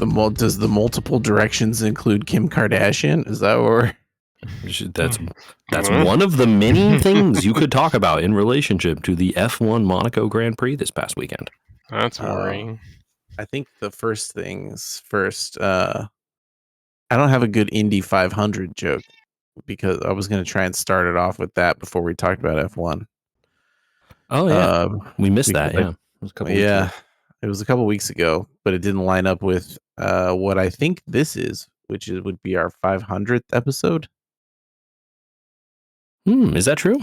Does the multiple directions include Kim Kardashian? Is that where? That's one of the many things you could talk about in relationship to the F1 Monaco Grand Prix this past weekend. That's worrying. I think the first things first. I don't have a good Indy 500 joke because I was going to try and start it off with that before we talked about F1. Oh yeah, we missed that. Yeah, it was a couple weeks ago. It was a couple weeks ago, but it didn't line up with what I think this is, which would be our 500th episode. Is that true?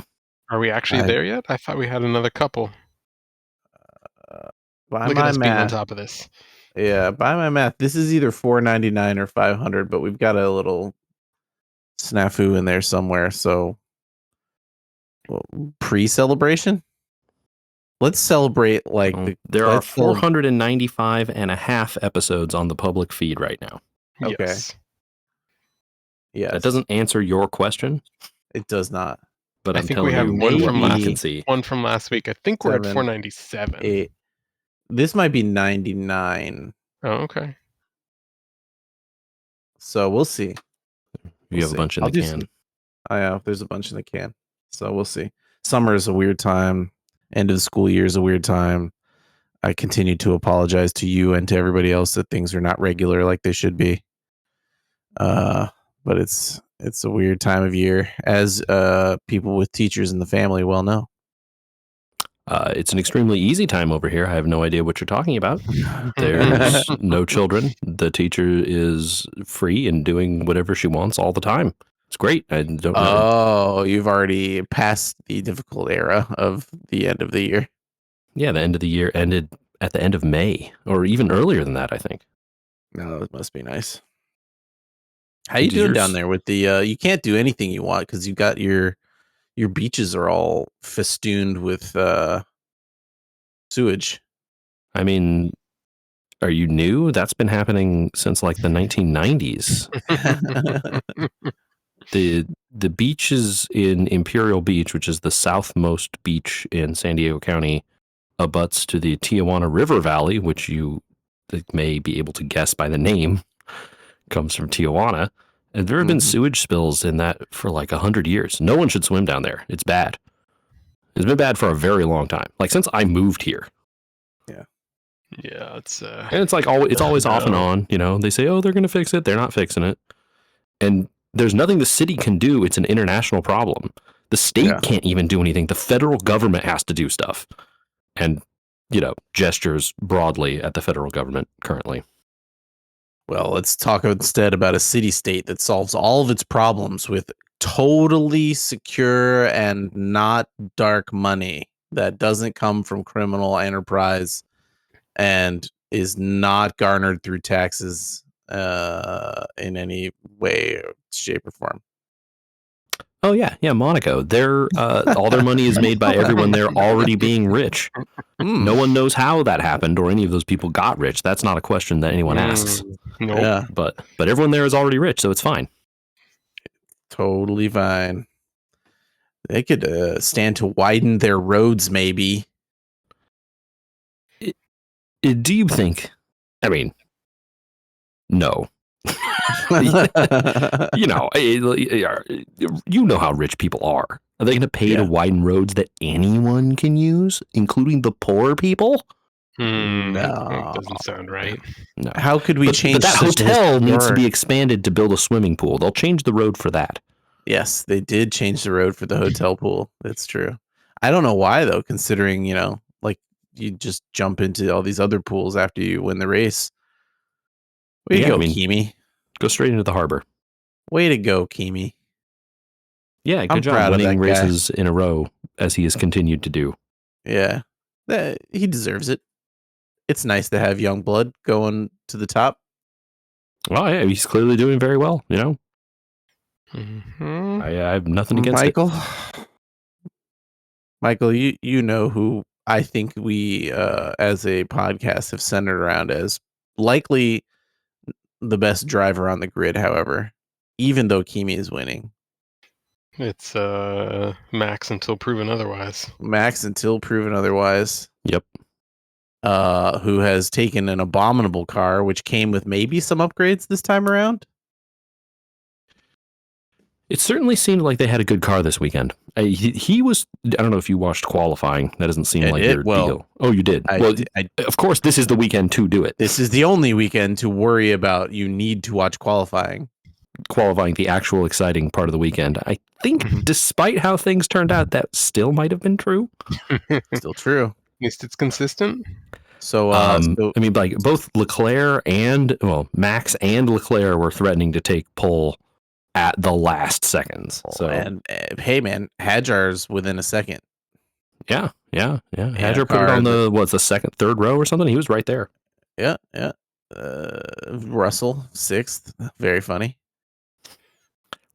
Are we actually there yet? I thought we had another couple. By Look my at us being on math, top of this. yeah, by my math, this is either 499 or 500, but we've got a little snafu in there somewhere. So pre-celebration. Let's celebrate there are 495 and a half episodes on the public feed right now. Okay. Yes. Yes. That doesn't answer your question. It does not. But I I'm think telling we have you one what from we last can see. One from last week. I think we're at 497. 8. This might be 99. Oh, okay. So we'll see. You have a bunch in the can. There's a bunch in the can. So we'll see. Summer is a weird time. End of the school year is a weird time. I continue to apologize to you and to everybody else that things are not regular like they should be. But it's a weird time of year, as people with teachers in the family well know. It's an extremely easy time over here. I have no idea what you're talking about. There's no children. The teacher is free and doing whatever she wants all the time. It's great. I don't know. Oh, you've already passed the difficult era of the end of the year. Yeah, the end of the year ended at the end of May, or even earlier than that, I think. No, it must be nice. How you doing down there with the you can't do anything you want because you got your beaches are all festooned with sewage. I mean, are you new? That's been happening since like the 1990s. The beaches in Imperial Beach, which is the southmost beach in San Diego County, abuts to the Tijuana River Valley, which you may be able to guess by the name, comes from Tijuana. And there have been sewage spills in that for like 100 years. No one should swim down there. It's bad. It's been bad for a very long time. Like since I moved here. Yeah. Yeah, it's and it's like it's always off and on, you know. They say, "Oh, they're going to fix it." They're not fixing it. And there's nothing the city can do. It's an international problem. The state can't even do anything. The federal government has to do stuff. And, you know, gestures broadly at the federal government currently. Well, let's talk instead about a city-state that solves all of its problems with totally secure and not dark money that doesn't come from criminal enterprise and is not garnered through taxes in any way, shape, or form. Oh yeah, Monaco. They're all their money is made by everyone there already being rich. No one knows how that happened or any of those people got rich. That's not a question that anyone asks. Nope. Yeah, but everyone there is already rich, so it's fine. Totally fine. They could stand to widen their roads, maybe. Do you think? I mean, no. You know how rich people are. Are they going to pay to widen roads that anyone can use, including the poor people? No, doesn't sound right. No. How could we change? But that hotel needs to be expanded to build a swimming pool. They'll change the road for that. Yes, they did change the road for the hotel pool. That's true. I don't know why though, considering like you just jump into all these other pools after you win the race. Way to go, Kimi. Go straight into the harbor. Way to go, Kimi. Yeah, good job winning races in a row as he has continued to do. Yeah, he deserves it. It's nice to have young blood going to the top. Well, yeah, he's clearly doing very well, you know. Mm-hmm. I have nothing against Michael. Michael, you know who I think we as a podcast have centered around as likely the best driver on the grid, however, even though Kimi is winning. It's Max until proven otherwise. Max until proven otherwise. Yep. who has taken an abominable car, which came with maybe some upgrades this time around. It certainly seemed like they had a good car this weekend. He was. I don't know if you watched qualifying. That doesn't seem like your deal. Oh, you did. Of course, this is the weekend to do it. This is the only weekend to worry about. You need to watch qualifying. Qualifying, the actual exciting part of the weekend. I think, despite how things turned out, that still might have been true. Still true. At least it's consistent. So, I mean, like both Leclerc and Max and Leclerc were threatening to take pole at the last seconds. So, and hey, man, Hajar's within a second. Yeah. Hajar put it on the second, third row or something. He was right there. Yeah. Russell 6th. Very funny.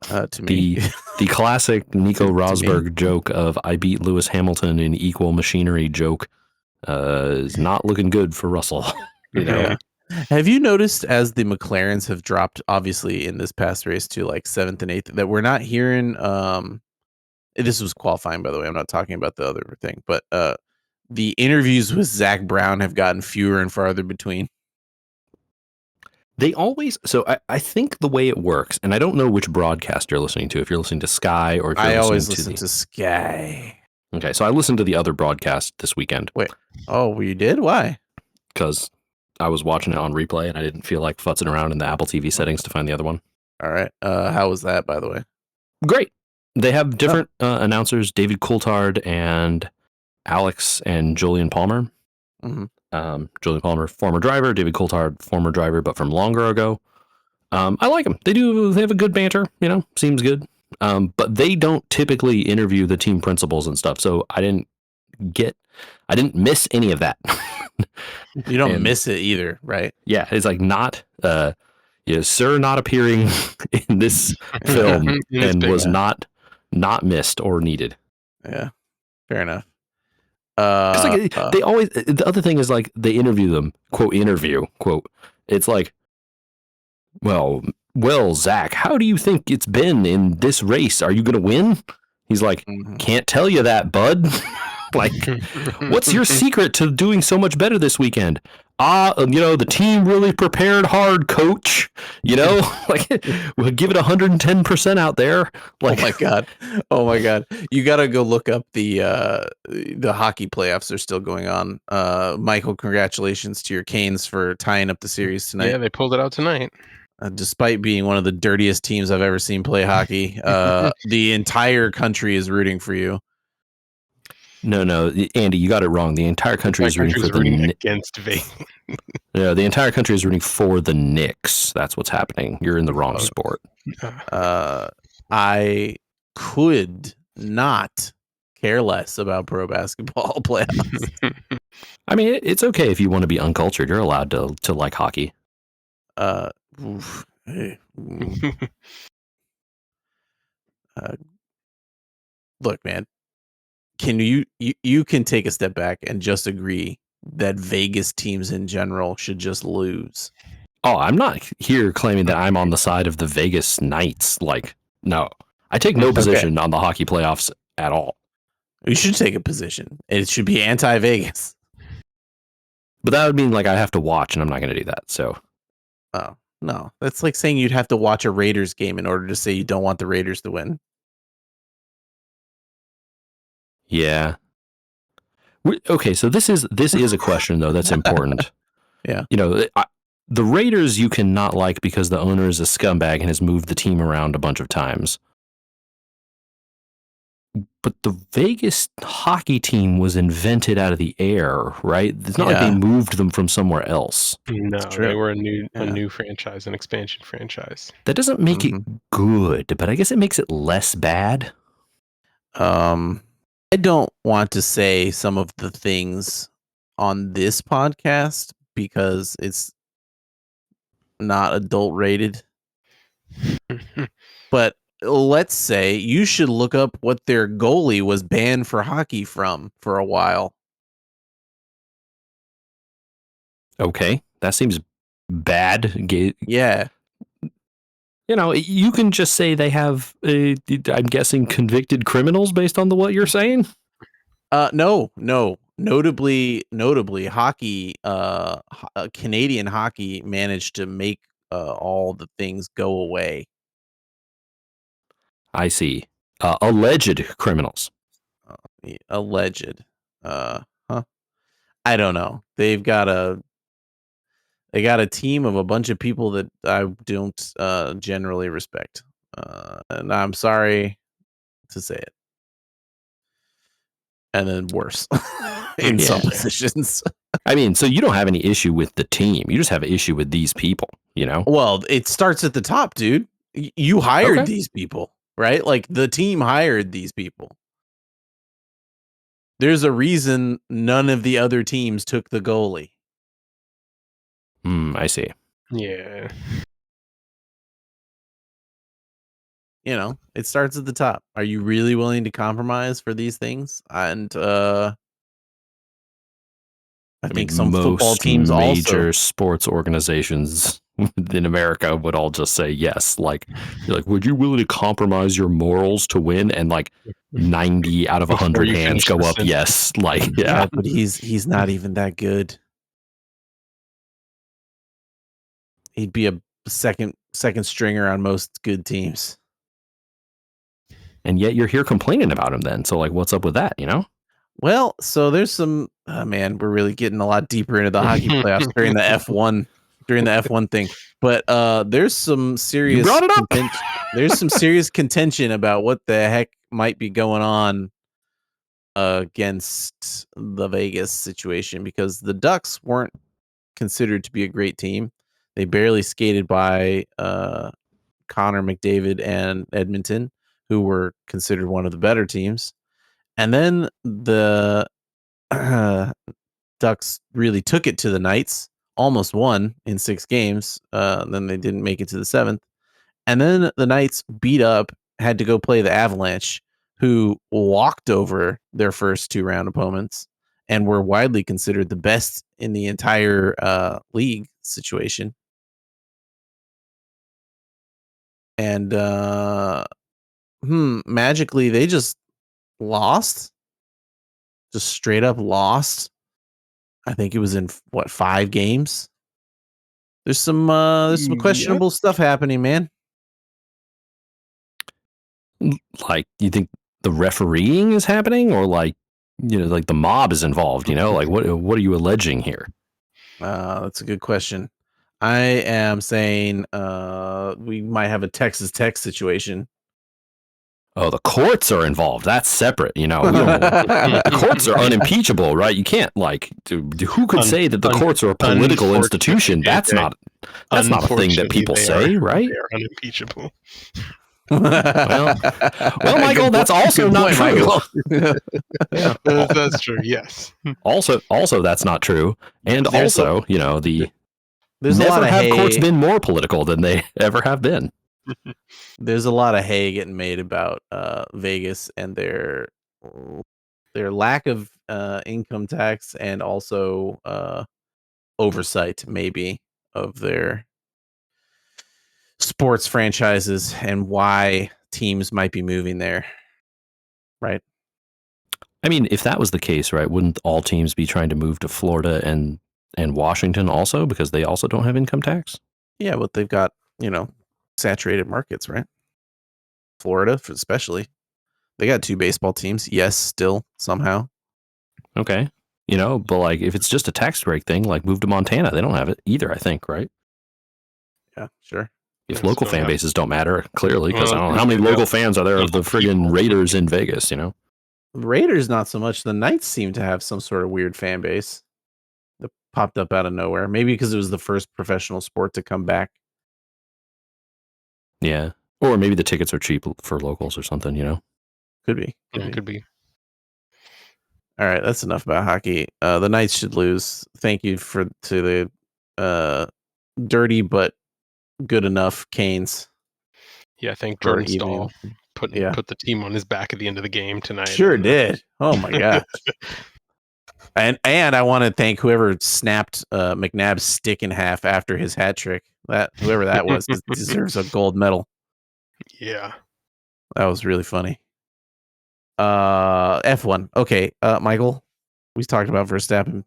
To me, the classic Nico Rosberg joke of "I beat Lewis Hamilton in equal machinery" joke is not looking good for Russell. Yeah. Have you noticed as the McLarens have dropped, obviously in this past race to like 7th and 8th, that we're not hearing? This was qualifying, by the way. I'm not talking about the other thing, but the interviews with Zach Brown have gotten fewer and farther between. They always, so I think the way it works, and I don't know which broadcast you're listening to, if you're listening to Sky or if you're I always listen to Sky. Okay, so I listened to the other broadcast this weekend. Wait, oh, you did? Why? Because I was watching it on replay and I didn't feel like futzing around in the Apple TV settings to find the other one. All right. How was that, by the way? Great. They have different announcers, David Coulthard and Alex and Julian Palmer. Mm-hmm. Julian Palmer, former driver, David Coulthard, former driver, but from longer ago. I like them. They have a good banter, seems good. But they don't typically interview the team principals and stuff. So I didn't miss any of that. You don't miss it either, right? Yeah. It's like not, sir, not appearing in this film and was not missed or needed. Yeah. Fair enough. They always, the other thing is like they interview them, quote, interview, quote. It's like, well, Zach, how do you think it's been in this race? Are you going to win? He's like, can't tell you that, bud. Like, what's your secret to doing so much better this weekend? The team really prepared hard, coach. Like, we'll give it 110% out there. Like, oh my god, you got to go look up the hockey playoffs are still going on. Michael, congratulations to your Canes for tying up the series tonight. Yeah, they pulled it out tonight. Despite being one of the dirtiest teams I've ever seen play hockey, the entire country is rooting for you. No, Andy, you got it wrong. The entire country is rooting for against Vegas. Yeah, the entire country is rooting for the Knicks. That's what's happening. You're in the wrong sport. I could not care less about pro basketball playoffs. I mean, it's okay if you want to be uncultured. You're allowed to like hockey. Look, man. Can you can take a step back and just agree that Vegas teams in general should just lose? Oh, I'm not here claiming that I'm on the side of the Vegas Knights. Like, no, I take no position on the hockey playoffs at all. You should take a position. It should be anti-Vegas. But that would mean like I have to watch, and I'm not going to do that. So, oh no, that's like saying you'd have to watch a Raiders game in order to say you don't want the Raiders to win. Yeah. Okay, so this is a question though that's important. Yeah. The Raiders you cannot like because the owner is a scumbag and has moved the team around a bunch of times. But the Vegas hockey team was invented out of the air, right? It's not like they moved them from somewhere else. No, they were a new franchise, an expansion franchise. That doesn't make it good, but I guess it makes it less bad. I don't want to say some of the things on this podcast because it's not adult rated. But let's say you should look up what their goalie was banned for hockey from for a while. Okay, that seems bad. Yeah. You can just say they have, I'm guessing, convicted criminals based on what you're saying? No. Notably, hockey, Canadian hockey managed to make all the things go away. I see. Alleged criminals. Alleged. Huh? I don't know. They got a team of a bunch of people that I don't generally respect. And I'm sorry to say it. And then worse in some Yeah. positions. I mean, so you don't have any issue with the team. You just have an issue with these people, you know? Well, it starts at the top, dude. You hired Okay. these people, right? Like the team hired these people. There's a reason none of the other teams took the goalie. I see. Yeah. You know, it starts at the top. Are you really willing to compromise for these things? And I I mean, think some football most teams also. major sports organizations in America would all just say yes. Like, you're like, would you willing to compromise your morals to win? And like 90 out of Before 100 you hands finish go the up. sentence. Yes. Like, Yeah, yeah. but he's not even that good. He'd be a second stringer on most good teams. And yet you're here complaining about him then. So like, what's up with that, you know? Well, so there's some man, we're really getting a lot deeper into the hockey playoffs during the F1 thing. But there's some You serious brought it up. there's some serious contention about what the heck might be going on against the Vegas situation, because the Ducks weren't considered to be a great team. They barely skated by Connor McDavid and Edmonton, who were considered one of the better teams. And then the Ducks really took it to the Knights, almost won in 6 games. Then they didn't make it to the 7th. And then the Knights had to go play the Avalanche, who walked over their first 2-round opponents and were widely considered the best in the entire league situation. And magically they just lost. Just straight up lost. I think it was in 5 games. There's some Yep. questionable stuff happening, man. Like, you think the refereeing is happening, or like, you know, like the mob is involved, you know? Like, what are you alleging here? That's a good question. I am saying we might have a Texas Tech situation. Oh, the courts are involved. That's separate. You know, we don't. The courts are unimpeachable, right? You can't like. Who could say that the courts are a political institution? That's not a thing that people say, right? They are unimpeachable. Well, Michael, that's also not point, true. Michael. Yeah. That's true. Yes. Also, that's not true. And There's also, you know, there's never a lot of have hay. courts been more political than they ever have been. There's a lot of hay getting made about Vegas and their lack of income tax, and also oversight maybe of their sports franchises and why teams might be moving there. Right? I mean, if that was the case, right, wouldn't all teams be trying to move to Florida and Washington also, because they also don't have income tax? Yeah, but they've got, saturated markets, right? Florida, especially. They got 2 baseball teams. Yes, still somehow. Okay. You know, but like if it's just a tax break thing, like move to Montana. They don't have it either, I think, right? Yeah, sure. If local fan bases don't matter, clearly, because I don't know how many Well, local fans are there of the friggin' Raiders in Vegas, you know? Raiders, not so much. The Knights seem to have some sort of weird fan base that popped up out of nowhere. Maybe because it was the first professional sport to come back. Yeah. Or maybe the tickets are cheap for locals or something, you know? Could be. Could be. All right, that's enough about hockey. The Knights should lose. Thank you to the dirty but good enough Canes. Yeah, I think for Jordan Stahl put the team on his back at the end of the game tonight. Sure did. Oh my gosh. And I want to thank whoever snapped McNabb's stick in half after his hat trick. Whoever that was deserves a gold medal. Yeah. That was really funny. F1. Okay, Michael, We talked about Verstappen.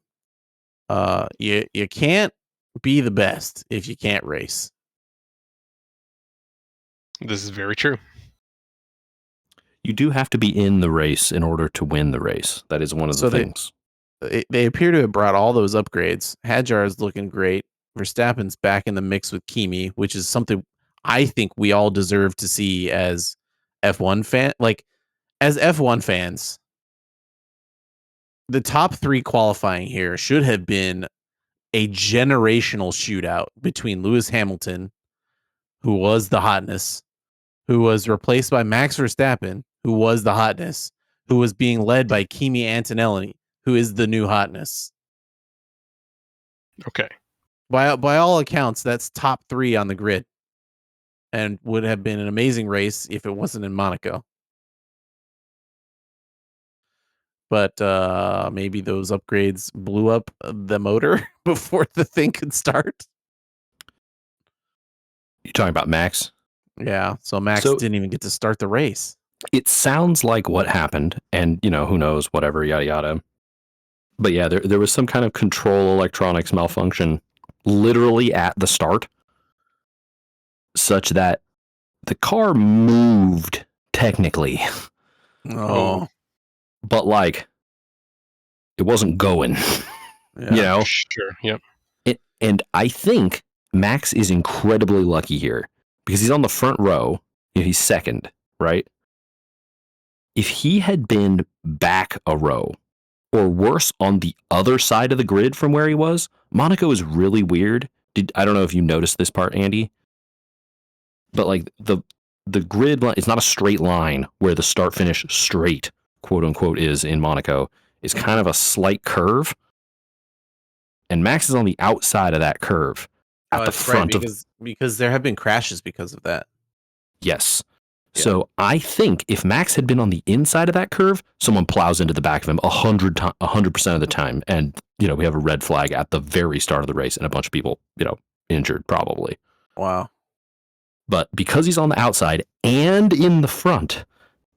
You can't be the best if you can't race. This is very true. You do have to be in the race in order to win the race. That is one of the things. They appear to have brought all those upgrades. Hadjar is looking great. Verstappen's back in the mix with Kimi, which is something I think we all deserve to see as F1 fan. Like, as F1 fans, the top 3 qualifying here should have been a generational shootout between Lewis Hamilton, who was the hotness, who was replaced by Max Verstappen, who was the hotness, who was being led by Kimi Antonelli, who is the new hotness. Okay. By all accounts, that's top 3 on the grid, and would have been an amazing race if it wasn't in Monaco. But maybe those upgrades blew up the motor before the thing could start. You're talking about Max? Yeah, so Max didn't even get to start the race. It sounds like what happened, and who knows, whatever, yada yada. But yeah, there was some kind of control electronics malfunction literally at the start, such that the car moved technically. Oh. But like, it wasn't going. Yeah. Sure. Yep. And I think Max is incredibly lucky here because he's on the front row. He's second, right? If he had been back a row, or worse, on the other side of the grid from where he was, Monaco is really weird. I don't know if you noticed this part, Andy, but like the grid line, it's not a straight line where the start finish straight, quote unquote, is in Monaco. It's kind of a slight curve, and Max is on the outside of that curve at the front because there have been crashes because of that. Yes. Yeah. So I think if Max had been on the inside of that curve, someone plows into the back of him 100% of the time, and we have a red flag at the very start of the race, and a bunch of people injured probably. Wow. But because he's on the outside and in the front,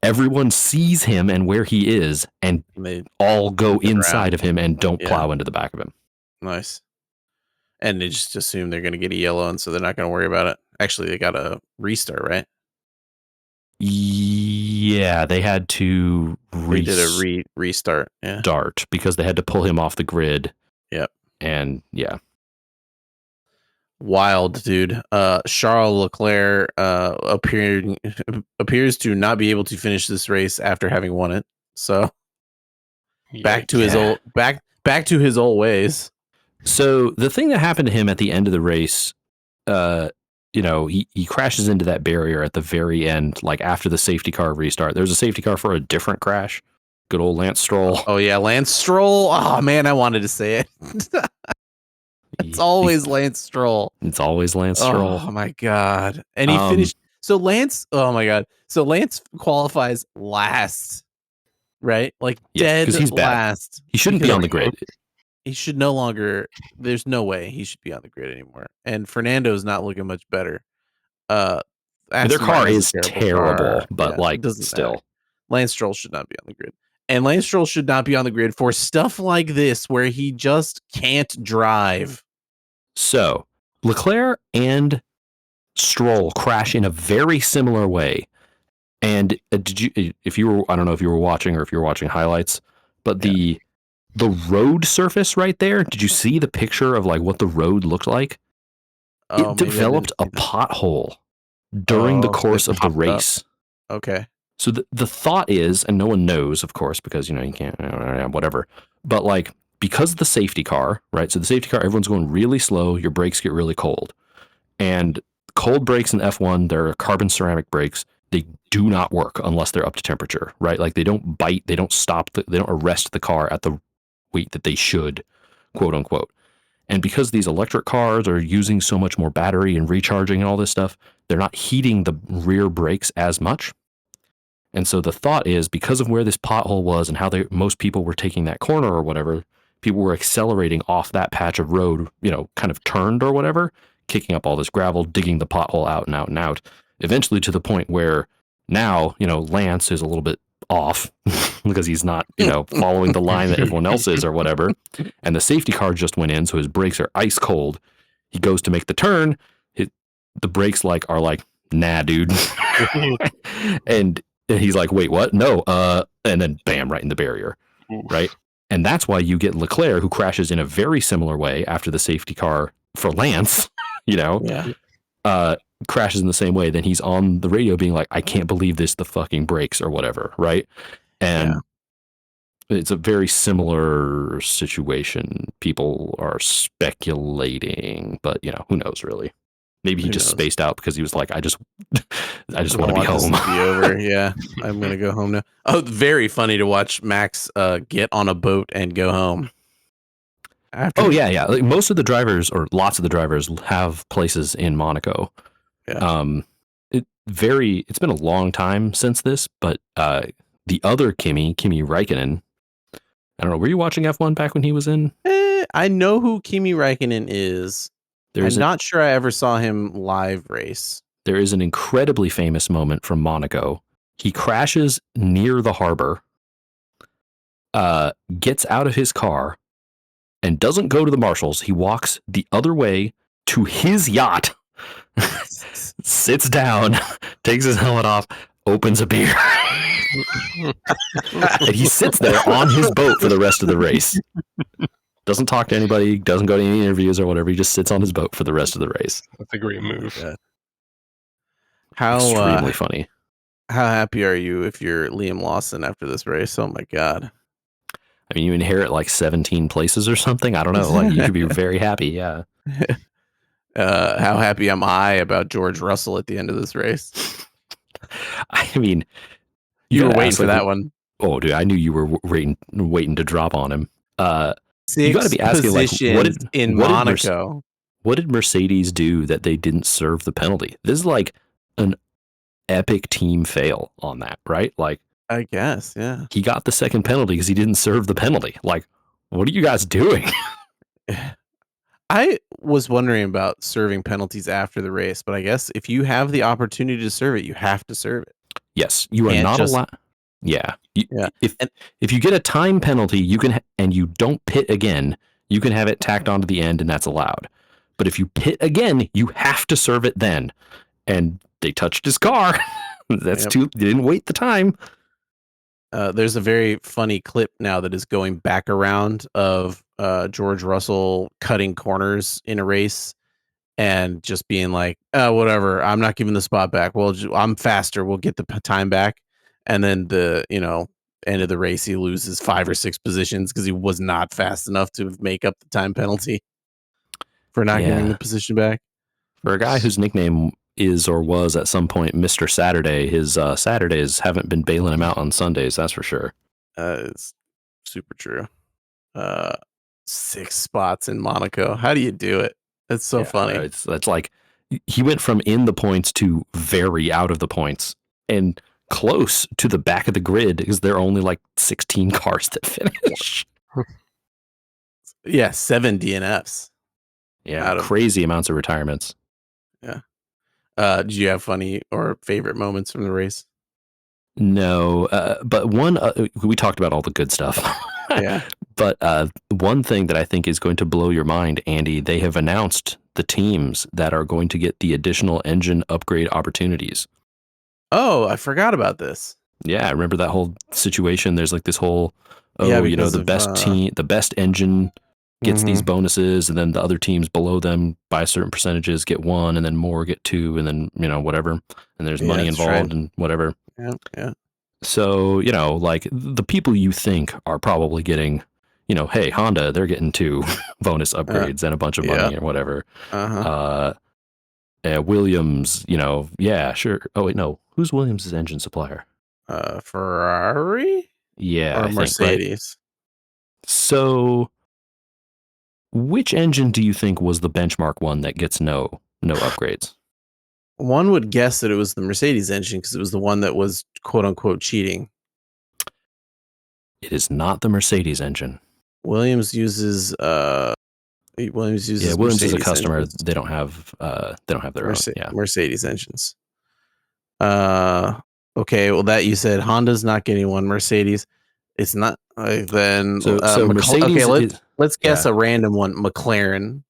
everyone sees him and where he is, and they all go inside of him and don't plow into the back of him. Nice. And they just assume they're going to get a yellow, and so they're not going to worry about it. Actually, they got a restart, right? Yeah, they had to restart. Yeah. Dart because they had to pull him off the grid. Yep. And yeah. Wild, dude. Charles Leclerc appears to not be able to finish this race after having won it. So back to his old ways. So the thing that happened to him at the end of the race, he crashes into that barrier at the very end, like after the safety car restart. There's a safety car for a different crash. Good old Lance Stroll. Oh yeah, Lance Stroll. Oh man, I wanted to say it. It's always Lance Stroll. It's always Lance Stroll. Oh my god. And he finished. So Lance, oh my god. So Lance qualifies last, right? Like dead because he's last. He shouldn't be on the grid. He should no longer. There's no way he should be on the grid anymore. And Fernando's not looking much better. Their car is terrible, but still. Matter. Lance Stroll should not be on the grid. And Lance Stroll should not be on the grid for stuff like this where he just can't drive. So Leclerc and Stroll crash in a very similar way. And I don't know if you were watching or if you were watching highlights, but the road surface right there, did you see the picture of like what the road looked like? It developed a pothole during the course of the race. Up. Okay. So the thought is, and no one knows, of course, because, you can't, whatever. But like, because of the safety car, right? So the safety car, everyone's going really slow. Your brakes get really cold. And cold brakes in F1, they're carbon ceramic brakes. They do not work unless they're up to temperature, right? Like they don't bite, they don't stop, they don't arrest the car at the weight that they should, quote unquote. And because these electric cars are using so much more battery and recharging and all this stuff, they're not heating the rear brakes as much. And so the thought is, because of where this pothole was and how most people were taking that corner or whatever, people were accelerating off that patch of road, kind of turned or whatever, kicking up all this gravel, digging the pothole out and out and out, eventually to the point where now, Lance is a little bit off because he's not, following the line that everyone else is or whatever. And the safety car just went in, so his brakes are ice cold. He goes to make the turn. The brakes are like, nah, dude. And he's like, wait, what? No. And then bam, right in the barrier. Right. And that's why you get Leclerc, who crashes in a very similar way after the safety car for Lance, crashes in the same way. Then he's on the radio being like, I can't believe this, the fucking brakes or whatever. Right. And it's a very similar situation. People are speculating, but who knows really? Maybe he just spaced out because he was like, I just want to be home. This to be over. Yeah, I'm gonna go home now. Oh, very funny to watch Max get on a boat and go home. Yeah. Like most of the drivers, or lots of the drivers, have places in Monaco. Yeah. It's been a long time since this, but the other Kimi Räikkönen, I don't know. Were you watching F1 back when he was in? I know who Kimi Räikkönen is. I'm not sure I ever saw him live race. There is an incredibly famous moment from Monaco. He crashes near the harbor, gets out of his car, and doesn't go to the marshals. He walks the other way to his yacht, sits down, takes his helmet off, opens a beer. And he sits there on his boat for the rest of the race. Doesn't talk to anybody, doesn't go to any interviews or whatever. He just sits on his boat for the rest of the race. That's a great move. Extremely funny. How happy are you if you're Liam Lawson after this race? Oh my God. I mean, you inherit like 17 places or something. I don't know. Like you could be very happy. Yeah. How happy am I about George Russell at the end of this race? I mean, you were waiting for that one. Oh, dude, I knew you were waiting to drop on him. You got to be asking, like, Monaco? What did Mercedes do that they didn't serve the penalty? This is like an epic team fail on that, right? Like, I guess, yeah. He got the second penalty because he didn't serve the penalty. Like, what are you guys doing? I was wondering about serving penalties after the race, but I guess if you have the opportunity to serve it, you have to serve it. Yes, you are not allowed. Yeah. If you get a time penalty, you can, and you don't pit again, you can have it tacked onto the end, and that's allowed. But if you pit again, you have to serve it then. And they touched his car. That's They didn't wait the time. There's a very funny clip now that is going back around of George Russell cutting corners in a race and just being like, whatever, I'm not giving the spot back. Well, I'm faster. We'll get the time back. And then the, end of the race, he loses 5 or 6 positions because he was not fast enough to make up the time penalty for not giving the position back. For a guy whose nickname is or was at some point Mr. Saturday, his Saturdays haven't been bailing him out on Sundays, that's for sure. It's super true. 6 spots in Monaco. How do you do it? It's so funny. That's like he went from in the points to very out of the points and close to the back of the grid because there are only like 16 cars that finish. 7 DNFs. Yeah, crazy amounts of retirements. Yeah. Did you have funny or favorite moments from the race? No, but one, we talked about all the good stuff. Yeah. But one thing that I think is going to blow your mind, Andy, they have announced the teams that are going to get the additional engine upgrade opportunities. Oh, I forgot about this. Yeah, I remember that whole situation. There's like this whole, the best team, the best engine gets these bonuses, and then the other teams below them by certain percentages get 1, and then more get 2, and then, whatever. And there's money involved and whatever. Yeah. So, like the people you think are probably getting, hey, Honda, they're getting 2 bonus upgrades and a bunch of money or whatever. Williams, sure. Oh, wait, no. Who's Williams' engine supplier? Ferrari? Yeah. Or Mercedes. Right? So, which engine do you think was the benchmark one that gets no upgrades? One would guess that it was the Mercedes engine because it was the one that was quote unquote cheating. It is not the Mercedes engine. Williams uses Williams is a customer. Engines. They don't have their own. Yeah. Mercedes engines. Well, Okay, well that you said Honda's not getting one. Mercedes, it's not. Then So okay, Mercedes is let's guess yeah. a random one. McLaren.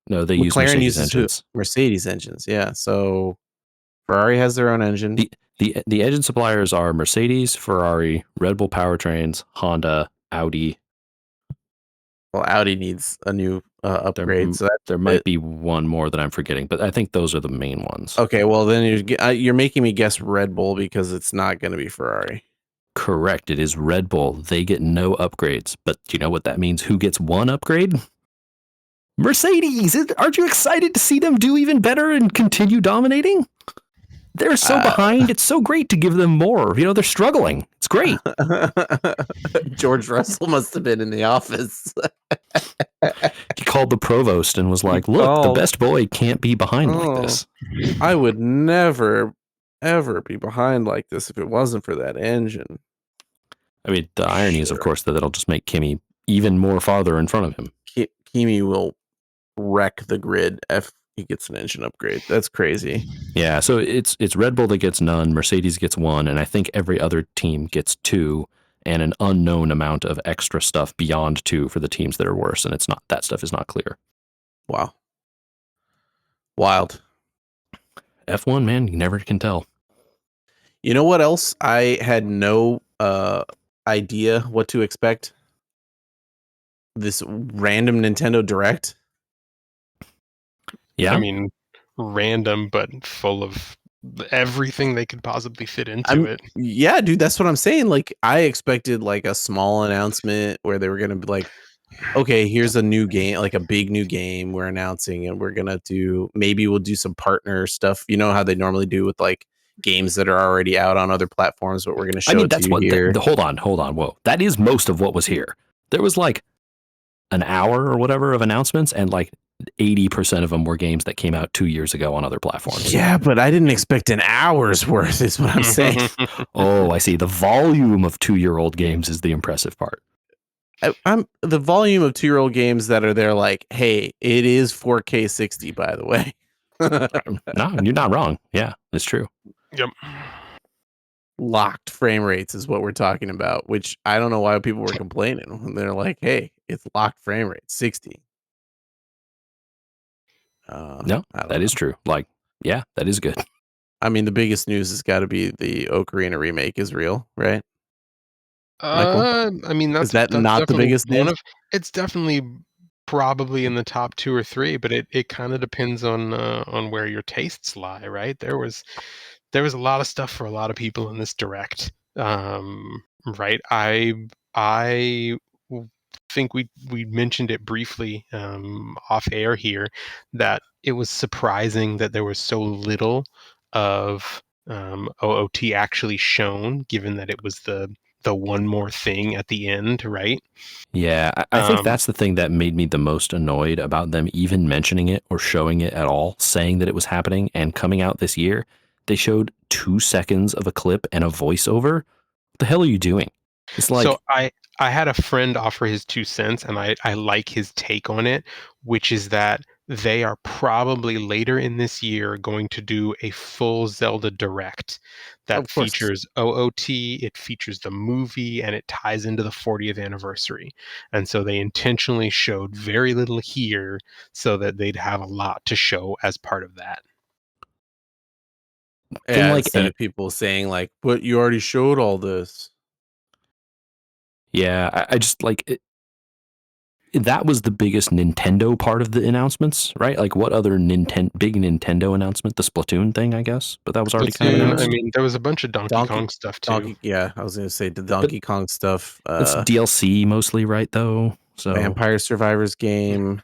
No, they use McLaren Mercedes uses who? engines. Mercedes engines. Yeah. So Ferrari has their own engine. The engine suppliers are Mercedes, Ferrari, Red Bull powertrains, Honda, Audi. Well, Audi needs a new There upgrade. So that's there might it. be one more that I'm forgetting, but I think those are the main ones. Okay. Well, then you're making me guess Red Bull because it's not going to be Ferrari. Correct. It is Red Bull. They get no upgrades. But do you know what that means? Who gets one upgrade? Mercedes. Aren't you excited to see them do even better and continue dominating? They're so behind. It's so great to give them more. They're struggling. It's great. George Russell must have been in the office. He called the provost and was like, look, the best boy can't be behind like this. I would never, ever be behind like this if it wasn't for that engine. I mean, the irony is, of course, that it'll just make Kimi even more farther in front of him. Kimi will wreck the grid if he gets an engine upgrade. That's crazy. Yeah, so it's Red Bull that gets none, Mercedes gets one, and I think every other team gets two, and an unknown amount of extra stuff beyond two for the teams that are worse, and that stuff is not clear. Wow. Wild. F1, man, you never can tell. You know what else? I had no idea what to expect. This random Nintendo Direct. Yeah. I mean, random, but full of everything they could possibly fit into it. Yeah, dude, that's what I'm saying. Like, I expected like a small announcement where they were gonna be like, okay, here's a new game, like a big new game we're announcing, and we'll do some partner stuff. You know how they normally do with like games that are already out on other platforms, but we're gonna show it to you here. Hold on. Whoa. That is most of what was here. There was like an hour or whatever of announcements, and like 80% of them were games that came out 2 years ago on other platforms. Yeah, but I didn't expect an hour's worth, is what I'm saying. Oh, I see. The volume of 2-year-old games is the impressive part. I'm the volume of 2-year-old games that are there, like, hey, it is 4K 60, by the way. No, you're not wrong. Yeah, it's true. Yep. Locked frame rates is what we're talking about, which I don't know why people were complaining. They're like, hey, it's locked frame rate 60. No, that is true. Like, yeah, that is good. I mean, the biggest news has got to be the Ocarina remake is real, right? I mean, is that not the biggest news? It's definitely probably in the top 2 or 3, but it kind of depends on where your tastes lie, right? There was a lot of stuff for a lot of people in this direct, right? I think we mentioned it briefly off air here, that it was surprising that there was so little of OOT actually shown, given that it was the one more thing at the end, right? Yeah, I think that's the thing that made me the most annoyed about them even mentioning it or showing it at all, saying that it was happening and coming out this year. They showed 2 seconds of a clip and a voiceover. What the hell are you doing? It's like, so I had a friend offer his 2 cents, and I like his take on it, which is that they are probably later in this year going to do a full Zelda Direct that features OOT, it features the movie, and it ties into the 40th anniversary. And so they intentionally showed very little here so that they'd have a lot to show as part of that. Yeah, instead of people saying like, but you already showed all this. Yeah, I just like it. That was the biggest Nintendo part of the announcements, right? Like, what other big Nintendo announcement? The Splatoon thing, I guess, but that was already kind of announced. I mean, there was a bunch of Donkey Kong stuff too. Yeah, I was going to say the Donkey Kong stuff. It's DLC mostly, right? Though, so Vampire Survivors game.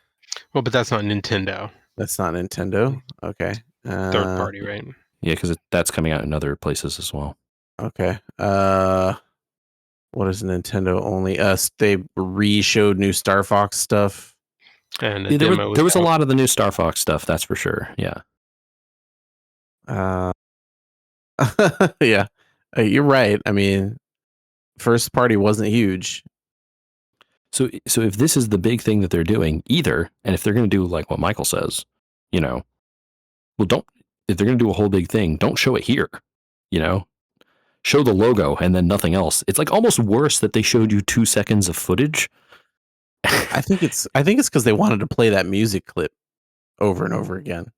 Well, but that's not Nintendo. That's not Nintendo. Okay, third party, right? Yeah, because that's coming out in other places as well. Okay. What is Nintendo only? They re-showed new Star Fox stuff. And there was a lot of the new Star Fox stuff, that's for sure. Yeah. Yeah, you're right. I mean, first party wasn't huge. So if this is the big thing that they're doing, and if they're going to do like what Michael says, if they're going to do a whole big thing, don't show it here, show the logo and then nothing else. It's like almost worse that they showed you 2 seconds of footage. I think it's because they wanted to play that music clip over and over again.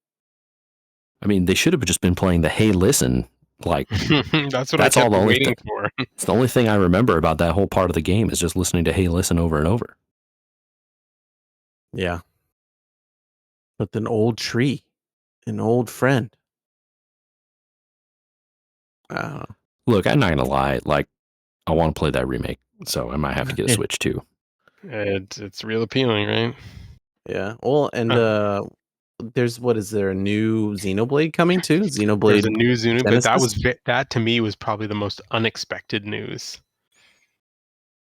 I mean, they should have just been playing the "Hey, listen." Like That's what that's I all kept the only waiting for. it's the only thing I remember about that whole part of the game is just listening to "Hey, listen" over and over. Yeah. But an old tree, an old friend. I don't know. Look, I'm not gonna lie. Like, I want to play that remake, so I might have to get a Switch too. It's real appealing, right? Yeah. Well, and there's is there a new Xenoblade coming too? There's Xenoblade a new Zunu, but Genesis? that to me was probably the most unexpected news.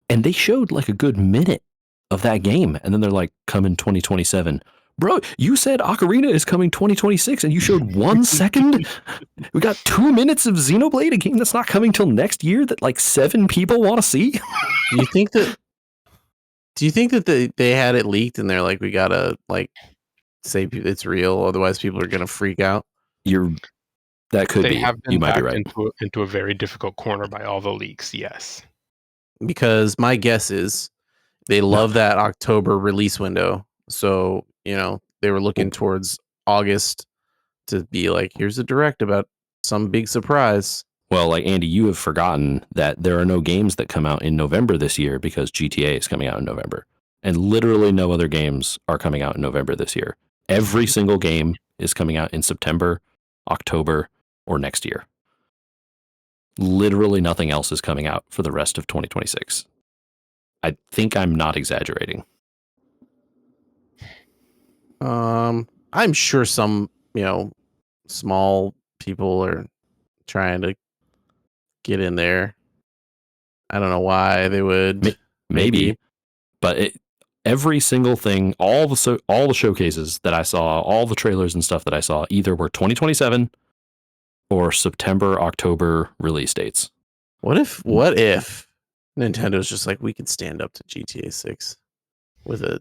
And they showed like a good minute of that game, and then they're like, "Coming 2027." Bro, you said Ocarina is coming 2026, and you showed 1 second. We got 2 minutes of Xenoblade, a game that's not coming till next year that like 7 people want to see. Do you think that? Do you think that they had it leaked and they're like, we gotta like say it's real, otherwise people are gonna freak out? That could They be. have been You might be backed right. into a very difficult corner by all the leaks. Yes. Because my guess is they love that October release window. So, they were looking towards August to be like, here's a direct about some big surprise. Well, like Andy, you have forgotten that there are no games that come out in November this year because GTA is coming out in November. And literally no other games are coming out in November this year. Every single game is coming out in September, October, or next year. Literally nothing else is coming out for the rest of 2026. I think I'm not exaggerating. I'm sure some, small people are trying to get in there. I don't know why they would. Maybe. But every single thing, all the showcases that I saw, all the trailers and stuff that I saw, either were 2027 or September, October release dates. What if Nintendo's just like, we could stand up to GTA 6 with a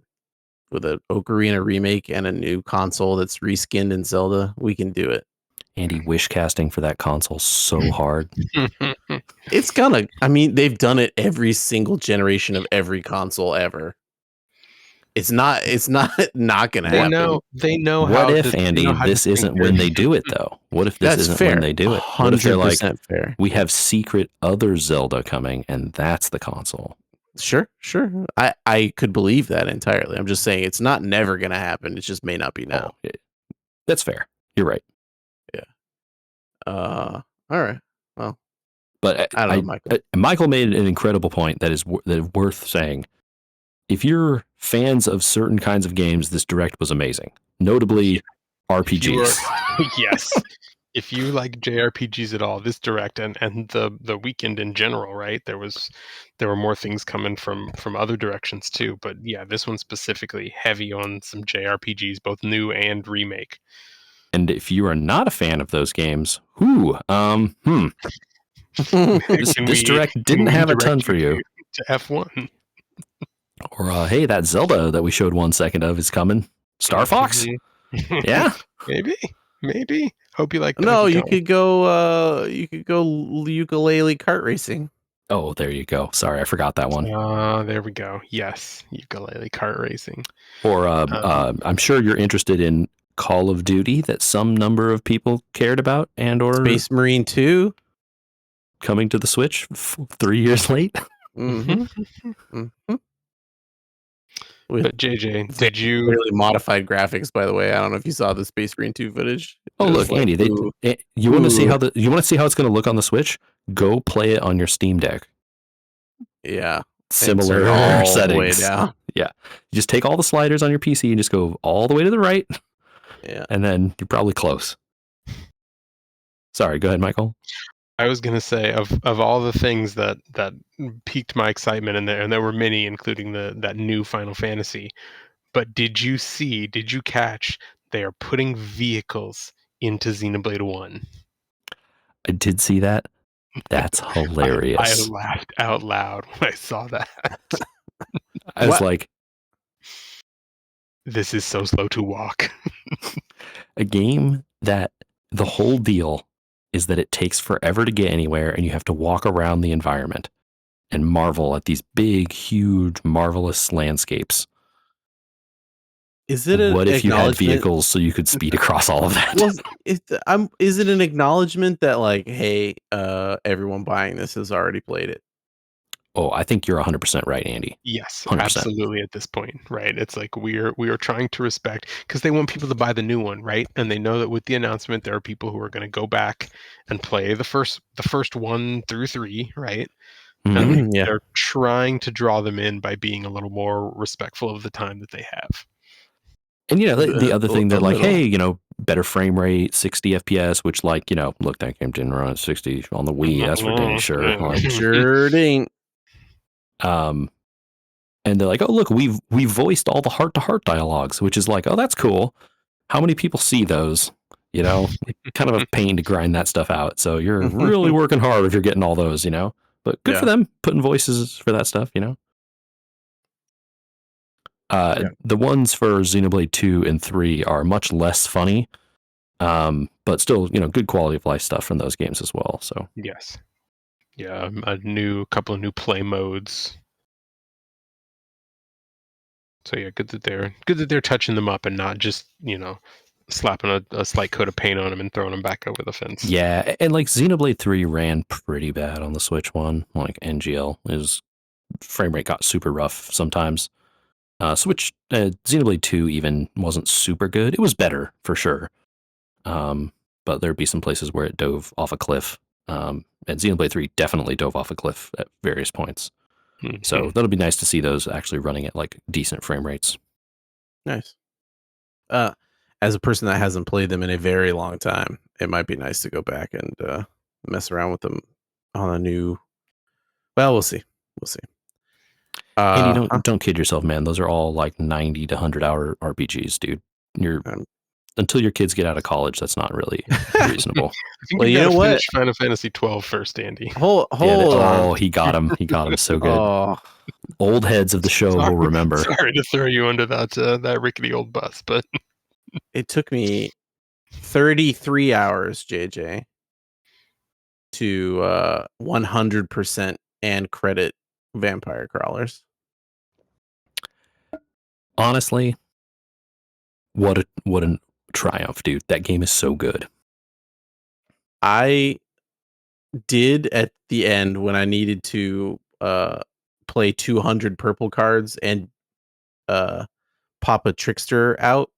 Ocarina remake and a new console that's reskinned in Zelda? We can do it. Andy, wish casting for that console so hard. It's gonna. I mean, they've done it every single generation of every console ever. It's not not gonna happen. They know What how. if, Andy, this isn't when they do it though? What if this That's isn't fair. when they do it? What if they're like, 100% fair. we have secret other Zelda coming, and that's the console? Sure. I could believe that entirely. I'm just saying it's not never gonna happen. It just may not be now. Oh, that's fair. You're right. Yeah. All right. Well, but I don't know, Michael. Michael made an incredible point that is worth saying. If you're fans of certain kinds of games, this direct was amazing. Notably, RPGs. Yes. If you like JRPGs at all, this direct and the weekend in general, right? There were more things coming from other directions too. But yeah, this one specifically heavy on some JRPGs, both new and remake. And if you are not a fan of those games, this direct didn't have a ton for you. To F1. Or hey, that Zelda that we showed 1 second of is coming. Star Fox? Yeah. Maybe. Hope you like that. No, you could go ukulele kart racing. Oh, there you go. Sorry, I forgot that one. There we go. Yes, ukulele kart racing. Or I'm sure you're interested in Call of Duty that some number of people cared about, and or Space Marine 2 coming to the Switch 3 years late. Mm-hmm. Mm-hmm. But JJ, did you really modified graphics? By the way, I don't know if you saw the Space Marine 2 footage. Oh, look, like, Andy, you want to see how it's going to look on the Switch? Go play it on your Steam Deck. Yeah, similar all settings. The way down. Yeah, you just take all the sliders on your PC and just go all the way to the right. Yeah, and then you're probably close. Sorry, go ahead, Michael. I was going to say of all the things that piqued my excitement in there, and there were many, including that new Final Fantasy. But did you catch they are putting vehicles into Xenoblade 1? I did see that. That's hilarious. I laughed out loud when I saw that. I was like, this is so slow to walk. A game that the whole deal is that it takes forever to get anywhere, and you have to walk around the environment and marvel at these big, huge, marvelous landscapes. Is it an What if you had acknowledgement? vehicles so you could speed across all of that? Was is it an acknowledgement that like, hey, everyone buying this has already played it? Oh, I think you're 100% right, Andy. Yes, 100%. absolutely. At this point, right? It's like we are trying to respect because they want people to buy the new one, right? And they know that with the announcement, there are people who are going to go back and play the first 1 through 3, right? And Mhm. Yeah. they're trying to draw them in by being a little more respectful of the time that they have. And the other thing, A they're like, little. hey, better frame rate, 60 FPS, which look, that game didn't run at 60 on the Wii. That's for dang sure. Like, Sure ain't. um, and they're like, oh look, we voiced all the heart to heart dialogues, which is like, oh, that's cool. How many people see those? Like, kind of a pain to grind that stuff out. So you're really working hard if you're getting all those. But good for Yeah. them putting voices for that stuff. Yeah. The ones for Xenoblade 2 and 3 are much less funny, but still, good quality of life stuff from those games as well. So Yes. Yeah, a couple of new play modes. So yeah, good that they're touching them up and not just slapping a slight coat of paint on them and throwing them back over the fence. yeah, and like Xenoblade 3 ran pretty bad on the Switch one. Like NGL, his frame rate got super rough sometimes. Xenoblade 2 even wasn't super good. It was better for sure. But there'd be some places where it dove off a cliff. And Xenoblade 3 definitely dove off a cliff at various points. So that'll be nice to see those actually running at like decent frame rates. Nice. As a person that hasn't played them in a very long time, it might be nice to go back and mess around with them on a new. Well, we'll see. We'll see. Andy, Huh? don't kid yourself, man. Those are all like 90 to 100-hour RPGs, dude. You're Um, Until your kids get out of college, that's not really reasonable. I think Well, you you got know to what? finish Final Fantasy 12 first, Andy. Hold on. He got him. He got him so good. Oh, Old heads of the show Sorry, will remember. sorry to throw you under that rickety old bus, but it took me 33 hours, JJ, to 100% and credit Vampire Crawlers. Honestly, what a triumph, dude. That game is so good. I did at the end when I needed to play 200 purple cards and pop a trickster out,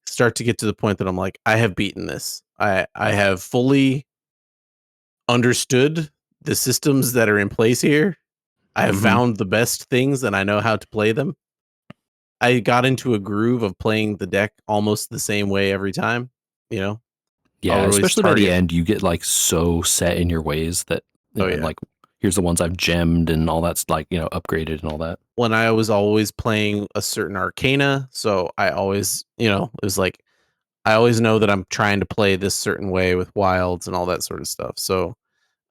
start to get to the point that I'm like, I have beaten this. I have fully understood the systems that are in place here. I have found the best things and I know how to play them. I got into a groove of playing the deck almost the same way every time, you know. I'll Yeah, always especially by the target. end, you get like so set in your ways that Oh yeah. like here's the ones I've gemmed and all that's like upgraded and all that. When I was always playing a certain arcana, so I always, it was like I always know that I'm trying to play this certain way with wilds and all that sort of stuff. So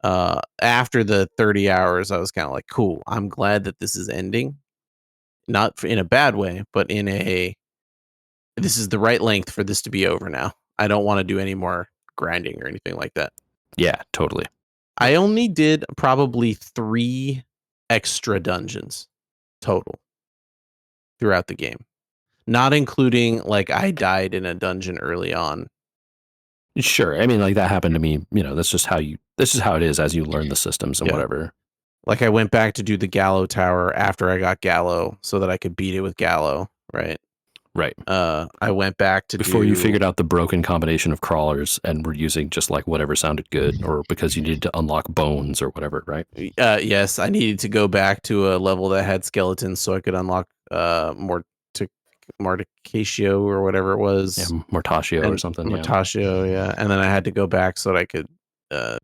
after the 30 hours, I was kind of like, cool. I'm glad that this is ending, not in a bad way, but in a this is the right length for this to be over now. I don't want to do any more grinding or anything like that. Yeah, totally. I only did probably 3 extra dungeons total throughout the game, not including like I died in a dungeon early on. Sure. I mean, like that happened to me. This is how it is as you learn the systems and Yeah. whatever. Like I went back to do the Gallo Tower after I got Gallo so that I could beat it with Gallo, right? Right. I went back to Before you figured out the broken combination of crawlers and were using just like whatever sounded good or because you needed to unlock bones or whatever, right? Yes, I needed to go back to a level that had skeletons so I could unlock Mordicatio or whatever it was. Yeah, Mortaccio or And something. Yeah. Mortaccio, yeah. And then I had to go back so that I could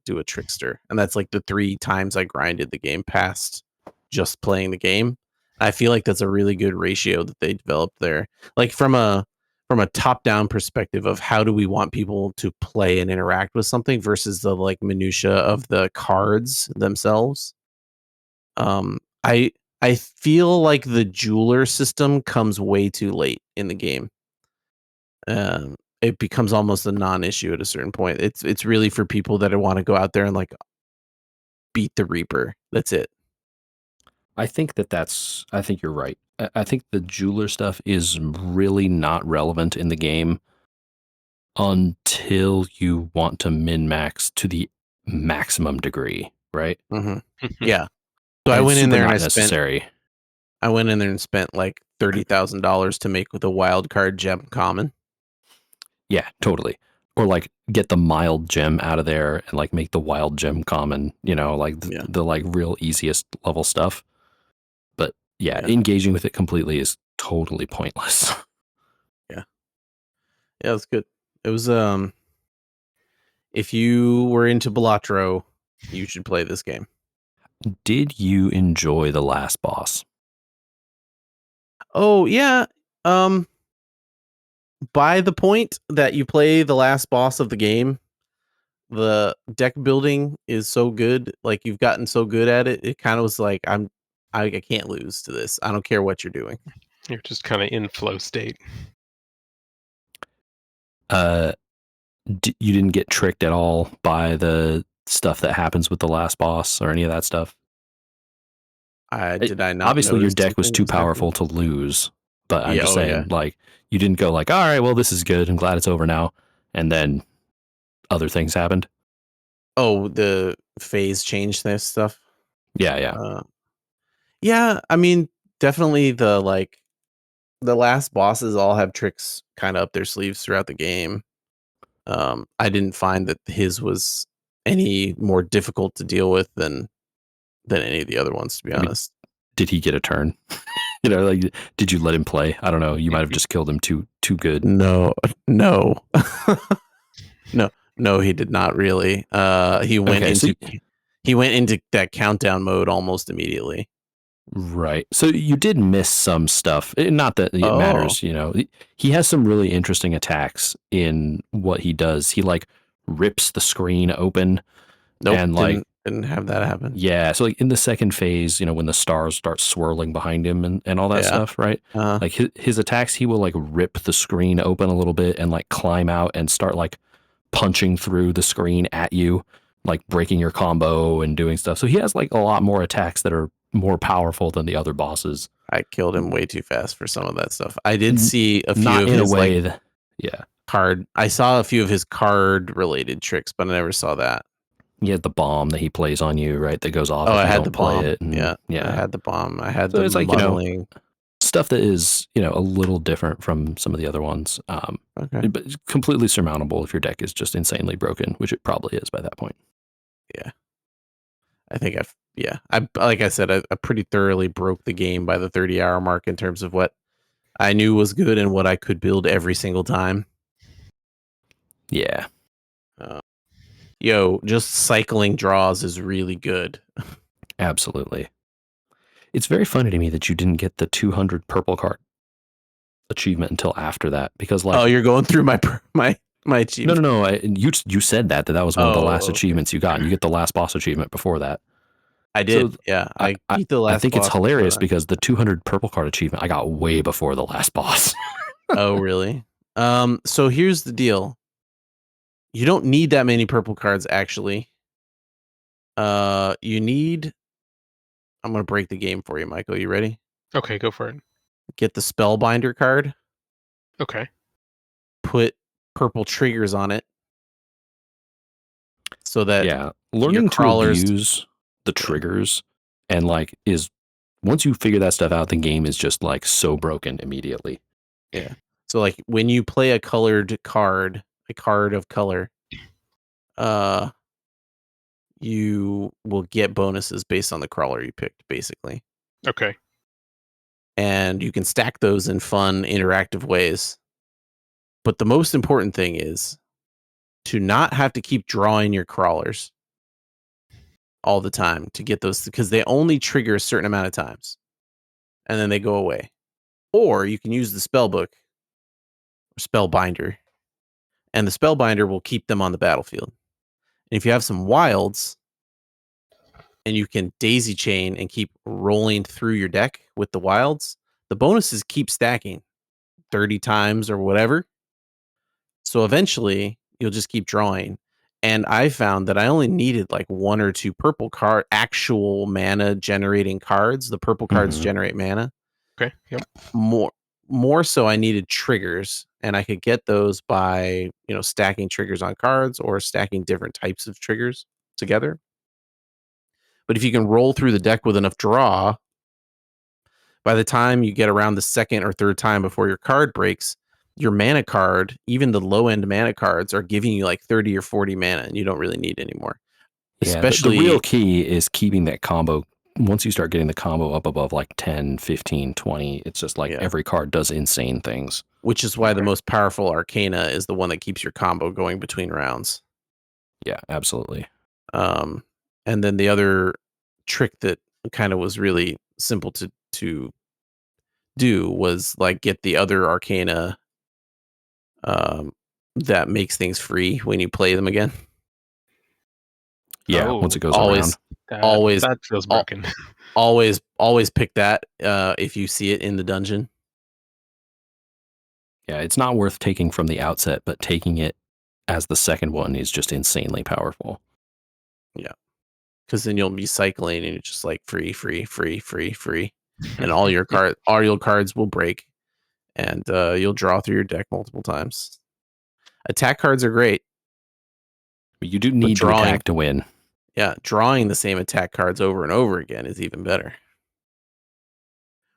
do a trickster. And that's like the 3 times I grinded the game past just playing the game. I feel like that's a really good ratio that they developed there. Like from a top-down perspective of how do we want people to play and interact with something versus the like minutia of the cards themselves. I feel like the jeweler system comes way too late in the game. it becomes almost a non-issue at a certain point. It's really for people that want to go out there and like beat the Reaper. That's it. I think I think you're right. I think the jeweler stuff is really not relevant in the game until you want to min max to the maximum degree, right? Mm-hmm. Yeah. So And I it's went in super there and not necessary. I went in there and spent like $30,000 to make with a wild card gem common. Yeah, totally. Or like get the mild gem out of there and like make the wild gem common, like Yeah. the like real easiest level stuff. But yeah, Yeah. engaging with it completely is totally pointless. Yeah. Yeah, it was good. It was if you were into Balatro, you should play this game. Did you enjoy the last boss? Oh yeah. By the point that you play the last boss of the game, the deck building is so good. Like you've gotten so good at it, it kind of was like I can't lose to this. I don't care what you're doing. You're just kind of in flow state. Uh, you didn't get tricked at all by the stuff that happens with the last boss or any of that stuff. Did I not Obviously, your notice deck was something too was happening? powerful to lose, but I'm Yeah. just Oh yeah. saying, like, you didn't go like, all right, well, this is good. I'm glad it's over now, and then other things happened. Oh, the phase change this stuff. Yeah, yeah. Yeah. I mean, definitely the last bosses all have tricks kind of up their sleeves throughout the game. I didn't find that his was any more difficult to deal with than any of the other ones, to be I mean, honest. did he get a turn? Like, did you let him play? I don't know. You might have just killed him too good. No, no, no, he did not really. He went Okay, so into that countdown mode almost immediately. right. So you did miss some stuff. Not that it Oh, matters, He has some really interesting attacks in what he does. He like rips the screen open nope, and like didn't have that happen. yeah, so like in the second phase, when the stars start swirling behind him and all that Yeah. stuff, right? Uh, Like his attacks, he will like rip the screen open a little bit and like climb out and start like punching through the screen at you, like breaking your combo and doing stuff. So he has like a lot more attacks that are more powerful than the other bosses. I killed him way too fast for some of that stuff. I did N- see a few Not of in a his like way that, yeah. I saw a few of his card related tricks, but I never saw that. He had the bomb that he plays on you, right? That goes off Oh, if I you had the don't play bomb. it. And Yeah, I yeah. had the bomb. I had So the it's like, muddling. stuff that is, a little different from some of the other ones. Okay. But it's completely surmountable if your deck is just insanely broken, which it probably is by that point. Yeah. I think I like I said, I pretty thoroughly broke the game by the 30-hour mark in terms of what I knew was good and what I could build every single time. Yeah. Just cycling draws is really good. Absolutely. It's very funny to me that you didn't get the 200 purple card achievement until after that because Oh, like you're going through my achievement. no, you said that was one of the last Oh, okay. achievements you got and you get the last boss achievement before that. I So did. Yeah, I, I I, beat the I last think it's boss before hilarious that. because the 200 purple card achievement I got way before the last boss. Oh, really? So here's the deal. You don't need that many purple cards actually. You need I'm going to break the game for you, Michael. You ready? Okay, go for it. Get the Spellbinder card, Okay. put purple triggers on it so that Yeah, your learning to crawlers abuse the yeah, triggers and like is once you figure that stuff out, the game is just like so broken immediately. yeah. So like when you play a colored card, a card of color, uh you will get bonuses based on the crawler you picked basically. Okay. And you can stack those in fun interactive ways. But the most important thing is to not have to keep drawing your crawlers all the time to get those because they only trigger a certain amount of times and then they go away. Or you can use the spell book or spellbinder, and the spellbinder will keep them on the battlefield. And if you have some wilds and you can daisy chain and keep rolling through your deck with the wilds, the bonuses keep stacking 30 times or whatever. So eventually, you'll just keep drawing. And I found that I only needed like 1 or 2 purple actual mana generating cards. The purple cards Mhm. generate mana. Okay. Yep. More so I needed triggers, and I could get those by, stacking triggers on cards or stacking different types of triggers together. But if you can roll through the deck with enough draw, by the time you get around the second or third time before your card breaks, your mana card, even the low end mana cards, are giving you like 30 or 40 mana, and you don't really need anymore. Yeah, the real Especially, key is keeping that combo. Once you start getting the combo up above like 10, 15, 20, it's just like yeah, every card does insane things. which is why the Okay. most powerful Arcana is the one that keeps your combo going between rounds. Yeah, absolutely. And then the other trick that kind of was really simple to do was like get the other Arcana um, that makes things free when you play them again. Yeah, Oh, once it goes around. Always, always, that feels al- broken. always pick that if you see it in the dungeon. Yeah, it's not worth taking from the outset, but taking it as the second one is just insanely powerful. Yeah, because then you'll be cycling and you're just like free, free, free, free, free, and all your cards will break, and you'll draw through your deck multiple times. Attack cards are great, You do but need to attack to win. drawing the same attack cards over and over again is even better.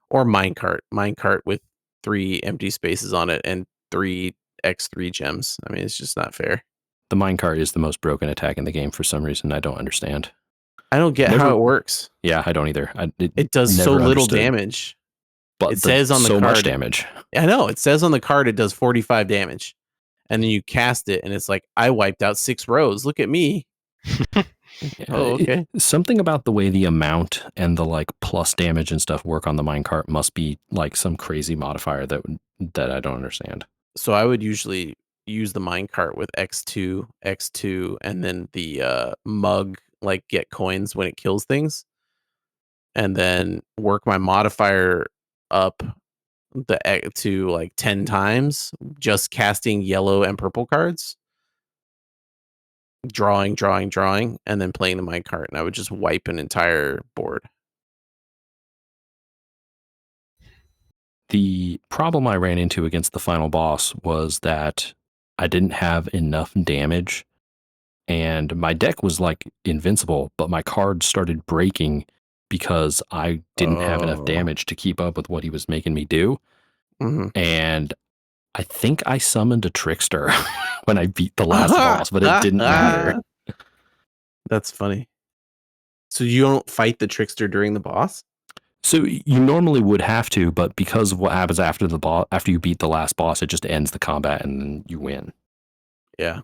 Or minecart with 3 empty spaces on it and 3x3 gems. I mean, it's just not fair. The minecart is the most broken attack in the game for some reason. I don't understand. I don't get how Never. it works. Yeah, I don't either. It does so never little understood. damage. But It says on the so much card. damage. I know. It says on the card it does 45 damage. And then you cast it and it's like, I wiped out 6 rows. Look at me. Yeah, Oh, okay. Something about the way the amount and the like plus damage and stuff work on the minecart must be like some crazy modifier that I don't understand. So I would usually use the minecart with X2, X2, and then the mug, like get coins when it kills things. And then work my modifier up to like 10 times, just casting yellow and purple cards, drawing, and then playing the minecart, and I would just wipe an entire board. The problem I ran into against the final boss was that I didn't have enough damage, and my deck was like invincible, but my cards started breaking because I didn't have enough Oh. damage to keep up with what he was making me do. Mm-hmm. And I think I summoned a trickster when I beat the last boss, but it didn't matter. That's funny. So you don't fight the trickster during the boss? So you normally would have to, but because of what happens after the boss, after you beat the last boss, it just ends the combat and then you win. Yeah.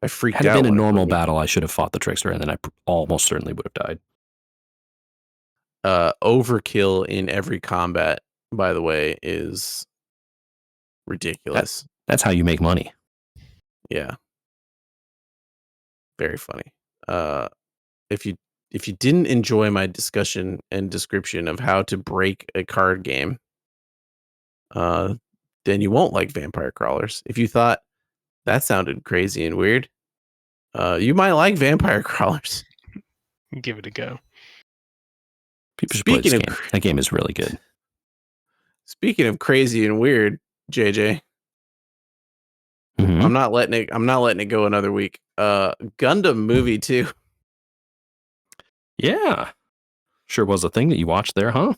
I freaked Had it out. been a when it normal put me- battle, I should have fought the trickster, and then I almost certainly would have died. Overkill in every combat, by the way, is ridiculous. That's how you make money. Yeah. Very funny. If you didn't enjoy my discussion and description of how to break a card game, then you won't like Vampire Crawlers. If you thought that sounded crazy and weird, you might like Vampire Crawlers. Give it a go. People should play this Speaking game. of That game is really good. Speaking of crazy and weird, JJ, Mhm. I'm not letting it go another week. Gundam Movie 2. Yeah. Sure was a thing that you watched there, huh?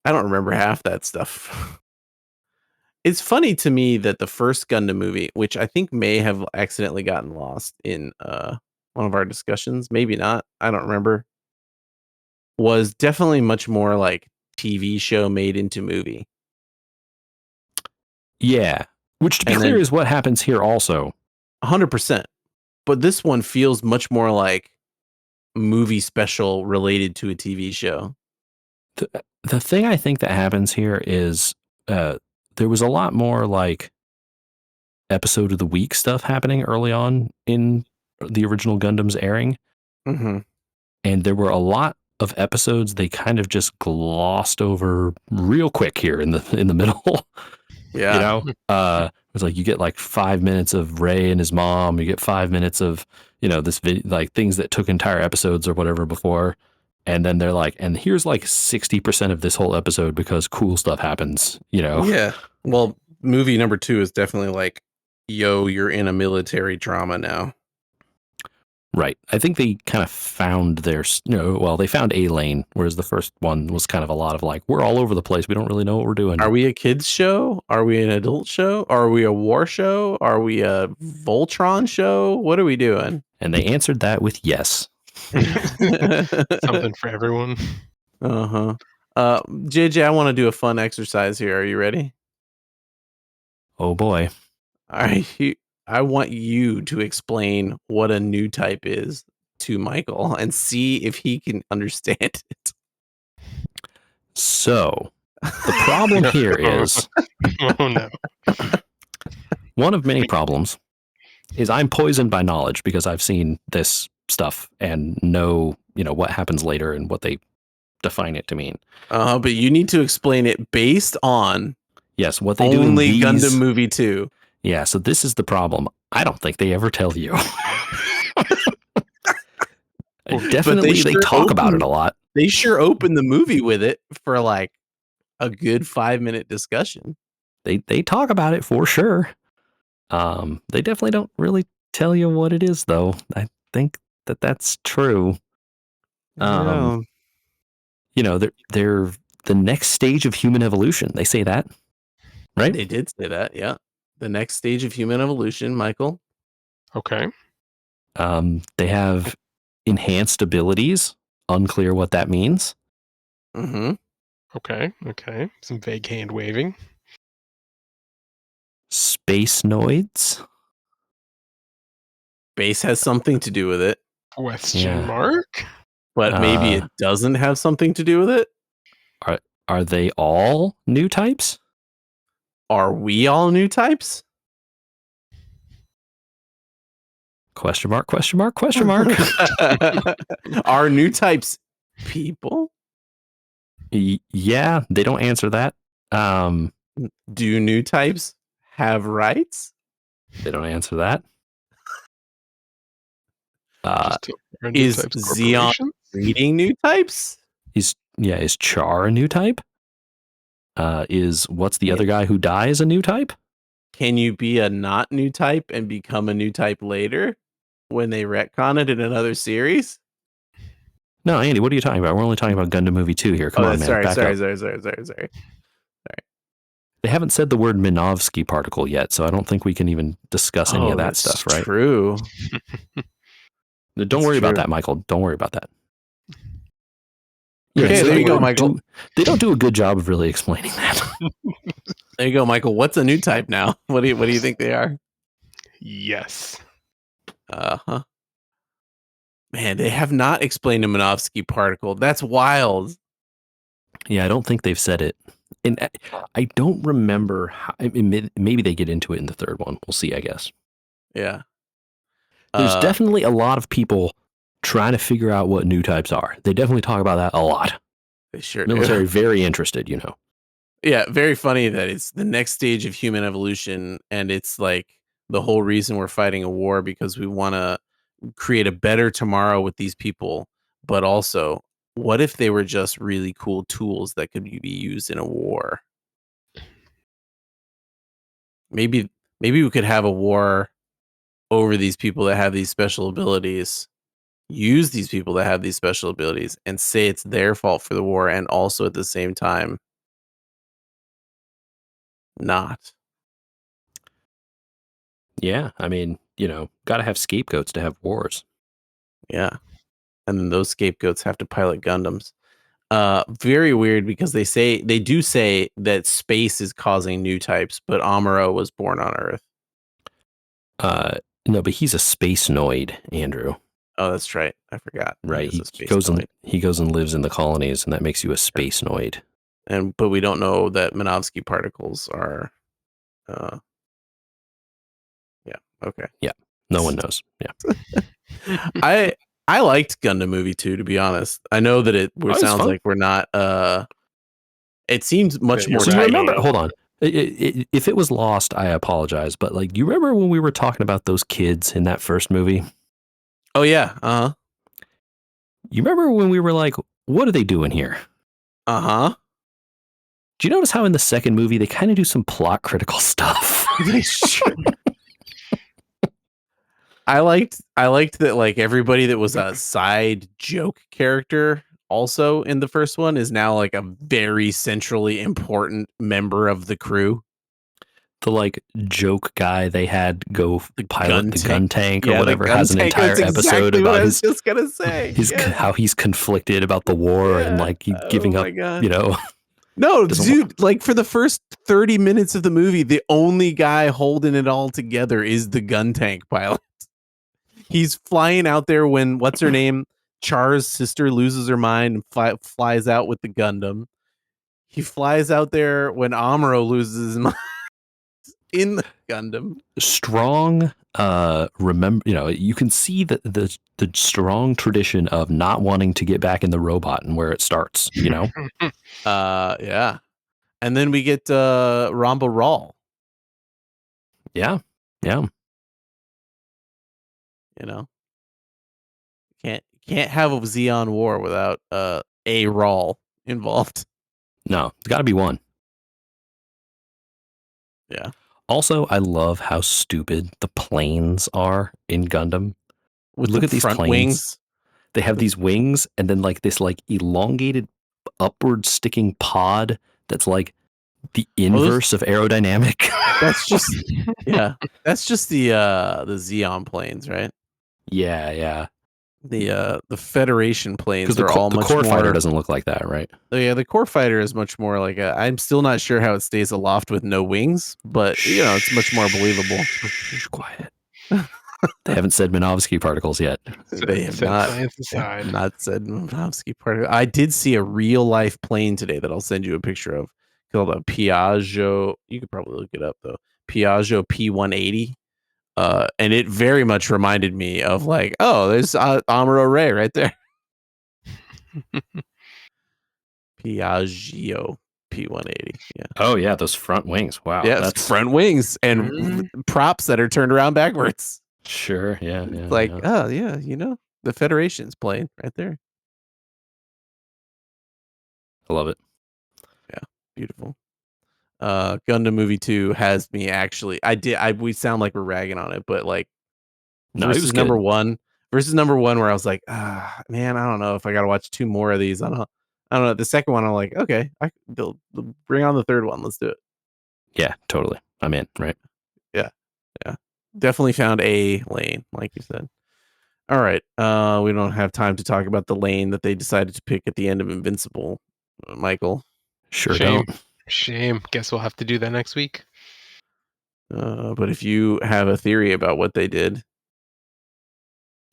I don't remember half that stuff. It's funny to me that the first Gundam movie, which I think may have accidentally gotten lost in one of our discussions, maybe not, I don't remember, was definitely much more like TV show made into movie. Yeah. Which, to be And clear, then is what happens here also. 100%. But this one feels much more like movie special related to a TV show. The thing I think that happens here is there was a lot more like episode of the week stuff happening early on in the original Gundam's airing. Mm-hmm. And there were a lot of episodes they kind of just glossed over real quick here in the middle. Yeah. You know, it's like you get like 5 minutes of Ray and his mom. You get 5 minutes of like things that took entire episodes or whatever before, and then they're like, and here's like 60% of this whole episode because cool stuff happens. You know, Yeah. Well, movie number 2 is definitely like, yo, you're in a military drama now. right? I think they kind of found they found a lane, whereas the first one was kind of a lot of like, we're all over the place. We don't really know what we're doing. Are we a kids show? Are we an adult show? Are we a war show? Are we a Voltron show? What are we doing? And they answered that with yes. Something for everyone. Uh-huh. JJ, I want to do a fun exercise here. Are you ready? Oh boy. All right. I want you to explain what a new type is to Michael and see if he can understand it. So the problem here is Oh no. one of many problems is I'm poisoned by knowledge because I've seen this stuff and know, what happens later and what they define it to mean. But you need to explain it based on yes, what they do in these... Gundam Movie 2. Yeah, so this is the problem. I don't think they ever tell you. Definitely, they talk about it a lot. They sure open the movie with it for like a good 5-minute discussion. They talk about it for sure. They definitely don't really tell you what it is, though. I think that's true. They're the next stage of human evolution. They say that, right? They did say that, yeah. The next stage of human evolution, Michael. Okay. They have enhanced abilities. Unclear what that means. Mm-hmm. Okay. Some vague hand waving. Space noids. Space has something to do with it. Question mark? But maybe it doesn't have something to do with it. Are they all new types? Are we all new types? Question mark. Are new types people? Yeah, they don't answer that. Do new types have rights? They don't answer that. Is Xeon breeding new types? Is Char a new type? Is what's the other guy who dies a new type? Can you be a not new type and become a new type later when they retcon it in another series? No, Andy, what are you talking about? We're only talking about Gundam Movie 2 here. Come on, man. Sorry. They haven't said the word Minovsky particle yet, so I don't think we can even discuss any of that stuff, right? True. Don't worry about that, Michael. Don't worry about that. Okay, there you go, Michael. They don't do a good job of really explaining that. There you go, Michael. What's a new type now? What do you think they are? Yes. Uh-huh. Man, they have not explained a Minovsky particle. That's wild. Yeah, I don't think they've said it. And I don't remember how, maybe they get into it in the third one. We'll see, I guess. Yeah. There's definitely a lot of people trying to figure out what new types are. They definitely talk about that a lot. They sure Military, do. very interested, Yeah, very funny that it's the next stage of human evolution, and it's like the whole reason we're fighting a war because we want to create a better tomorrow with these people. But also, what if they were just really cool tools that could be used in a war? Maybe we could have a war over these people that have these special abilities, use these people that have these special abilities, and say it's their fault for the war, and also at the same time not. Yeah, I mean, got to have scapegoats to have wars. Yeah. And then those scapegoats have to pilot Gundams. Very weird because they do say that space is causing new types, but Amuro was born on Earth. No, but he's a space noid, Andrew. Oh, that's right. I forgot. Right. He goes and lives in the colonies, and that makes you a space noid. But we don't know that Minovsky particles are. Yeah. Okay. Yeah. No one knows. Yeah. I liked Gundam Movie 2, to be honest. I know that it sounds like we're not. It seems much more. So you remember? Hold on. If it was lost, I apologize. But like, you remember when we were talking about those kids in that first movie? Oh yeah. Uh-huh. You remember when we were like, what are they doing here? Uh-huh. Do you notice how in the second movie they kind of do some plot critical stuff? They sure. I liked that like everybody that was a side joke character also in the first one is now like a very centrally important member of the crew. The like joke guy they had go pilot the gun tank or Yeah, the whatever gun has an tank. entire That's episode exactly what I about was just gonna say. Yeah. how he's conflicted about the war and Yeah. like giving Oh up, my God. you know. No, Doesn't dude, like for the first 30 minutes of the movie, the only guy holding it all together is the gun tank pilot. He's flying out there when what's her name? Char's sister loses her mind and flies out with the Gundam. He flies out there when Amuro loses his mind in the Gundam. Strong remember, you know, you can see the strong tradition of not wanting to get back in the robot and where it starts, you know. Yeah. And then we get Ramba Rawl. Yeah. You know, can't have a Xeon war without a Rawl involved. No, it's got to be one. Yeah. Also, I love how stupid the planes are in Gundam. With Look the at these front planes. wings. They have these wings and then like this like elongated upward sticking pod that's like the inverse of aerodynamic. That's just yeah. That's just the Xeon planes, right? Yeah. The Federation planes Because are all the much core more. fighter doesn't look like that, right? Yeah, the core fighter is much more like I'm still not sure how it stays aloft with no wings, but you know it's much more believable. Shh, quiet. They haven't said Minovsky particles yet. They have not said Minovsky particle. I did see a real life plane today that I'll send you a picture of called a Piaggio. You could probably look it up though. Piaggio P180. And it very much reminded me of like, oh, there's Amuro Ray right there. Piaggio P180. Yeah. Oh yeah, those front wings. Wow. Yeah, that's front wings and props that are turned around backwards. Sure. Yeah. Like, oh yeah, you know, the Federation's plane right there. I love it. Yeah, beautiful. Gundam Movie 2 has me actually. We sound like we're ragging on it, but like versus number one where I was like, man, I don't know if I got to watch two more of these. I don't know. The second one, I'm like, okay, they'll bring on the third one. Let's do it. Yeah, totally. I'm in. Right. Yeah. Definitely found a lane, like you said. All right. We don't have time to talk about the lane that they decided to pick at the end of Invincible, Michael. Sure Shame. don't. Shame. Guess we'll have to do that next week. But if you have a theory about what they did,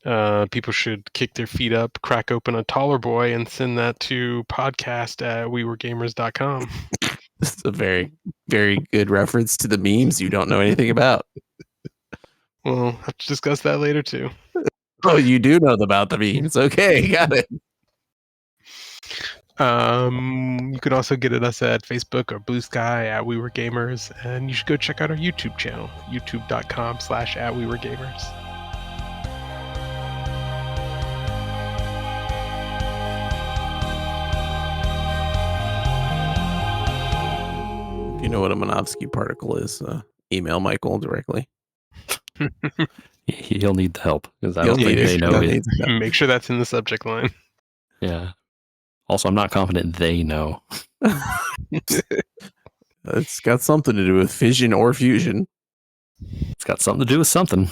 people should kick their feet up, crack open a taller boy, and send that to podcast@weweregamers.com. This is a very, very good reference to the memes you don't know anything about. We'll have to discuss that later too. Oh, you do know about the memes. Okay, got it. You can also get at us at Facebook or Blue Sky @WeWereGamers, and you should go check out our YouTube channel, youtube.com/@WeWereGamers. If you know what a Minovsky particle is, email Michael directly. He'll need the help because I don't think they know it. Make sure that's in the subject line. Yeah. Also, I'm not confident they know. It's got something to do with fission or fusion. It's got something to do with something.